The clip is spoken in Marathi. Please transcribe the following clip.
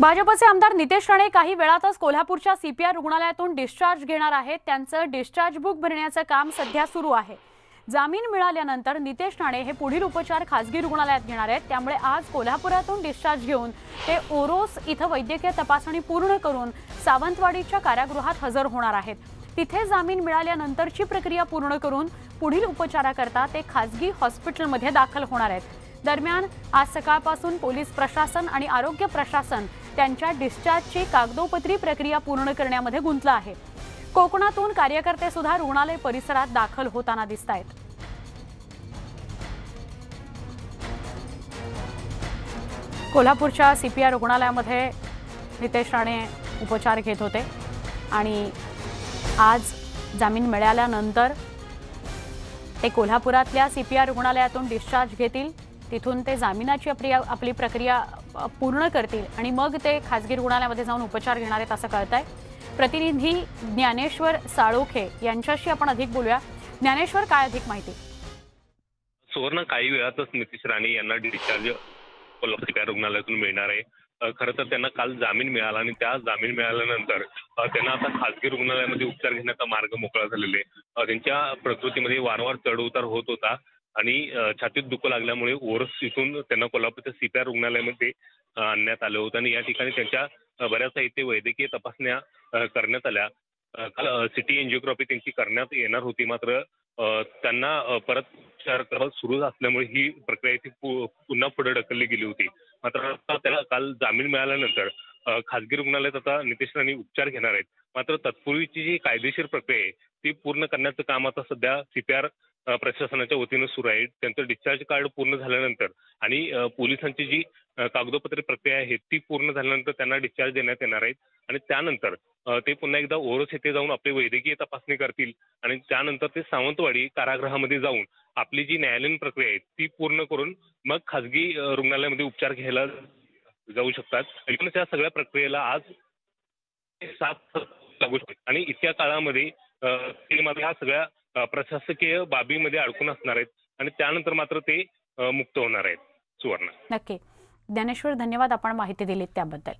भाजपचे आमदार नितेश राणे काही वेळातच कोल्हापूरच्या सीपीआर रुग्णालयातून डिस्चार्ज घेणार आहेत। त्यांचं डिस्चार्ज बुक भरण्याचं काम सध्या सुरू आहे। जामीन मिळाल्यानंतर नितेश राणे हे पुढील उपचार खासगी रुग्णालयात घेणार आहेत। त्यामुळे आज कोल्हापुरातून डिस्चार्ज घेऊन ते ओरोस इथं वैद्यकीय तपासणी पूर्ण करून सावंतवाडीच्या कारागृहात हजर होणार आहेत। तिथे जामीन मिळाल्यानंतरची प्रक्रिया पूर्ण करून पुढील उपचाराकरता ते खासगी हॉस्पिटलमध्ये दाखल होणार आहेत। दरम्यान आज सकाळपासून पोलीस प्रशासन आणि आरोग्य प्रशासन त्यांच्या डिस्चार्जची कागदोपत्री प्रक्रिया पूर्ण करण्यामध्ये गुंतलं आहे। कोकणातून कार्यकर्ते सुद्धा रुग्णालय परिसरात दाखल होताना दिसतायत। कोल्हापूरच्या सीपीआर रुग्णालयामध्ये नितेश राणे उपचार घेत होते आणि आज जामीन मिळाल्यानंतर ते कोल्हापुरातल्या सीपीआर रुग्णालयातून डिस्चार्ज घेतील। तिथून ते जामिनाची आपली प्रक्रिया पूर्ण करतील आणि मग ते खासगी रुग्णालयामध्ये जाऊन उपचार घेणार आहेत असं कळतंय। प्रतिनिधी ज्ञानेश्वर साळोखे यांच्याशी आपण अधिक बोलूया। ज्ञानेश्वर, काय अधिक माहिती? सुवर्ण, काही वेळातच नितेश राणे यांना डिस्चार्ज कोल्हापूर रुग्णालयातून मिळणार आहे। खरं तर त्यांना काल जामीन मिळाला आणि त्या जामीन मिळाल्यानंतर त्यांना आता खासगी रुग्णालयामध्ये उपचार घेण्याचा मार्ग मोकळा झालेला आहे। त्यांच्या प्रकृतीमध्ये वारंवार चढउतार होत होता आणि छातीत दुखू लागल्यामुळे ओरोस इथून त्यांना कोल्हापूरच्या सीपीआर रुग्णालयामध्ये आणण्यात आलं होतं आणि या ठिकाणी त्यांच्या बऱ्याच इथे वैद्यकीय तपासण्या करण्यात आल्या। काल सिटी एंजिओग्राफी त्यांची करण्यात येणार होती, मात्र त्यांना परत उपचार सुरू असल्यामुळे ही प्रक्रिया इथे पुन्हा पुढे ढकलली गेली होती। मात्र आता त्याला काल जामीन मिळाल्यानंतर खासगी रुग्णालयात आता नितेश राणे उपचार घेणार आहेत। मात्र तत्पूर्वीची जी कायदेशीर प्रक्रिया आहे ती पूर्ण करण्याचं काम आता सध्या सीपीआर प्रशासनाच्या वतीनं सुरू आहे। त्यांचं डिस्चार्ज कार्ड पूर्ण झाल्यानंतर आणि पोलिसांची जी कागदोपत्री प्रक्रिया आहे ती पूर्ण झाल्यानंतर त्यांना डिस्चार्ज देण्यात येणार आहेत आणि त्यानंतर ते पुन्हा एकदा ओरोस येथे जाऊन आपली वैद्यकीय तपासणी करतील आणि त्यानंतर ते सावंतवाडी कारागृहामध्ये जाऊन आपली जी न्यायालयीन प्रक्रिया आहे ती पूर्ण करून मग खासगी रुग्णालयामध्ये उपचार घ्यायला जाऊ शकतात। एकूणच या सगळ्या प्रक्रियेला आज 7 लागू शकतात आणि इतक्या काळामध्ये ते मात्र ह्या सगळ्या प्रशासकीय बाबीमध्ये अडकून असणार आहेत आणि त्यानंतर मात्र ते मुक्त होणार आहेत। सुवर्ण, नक्की ज्ञानेश्वर, धन्यवाद आपण माहिती दिलीत त्याबद्दल।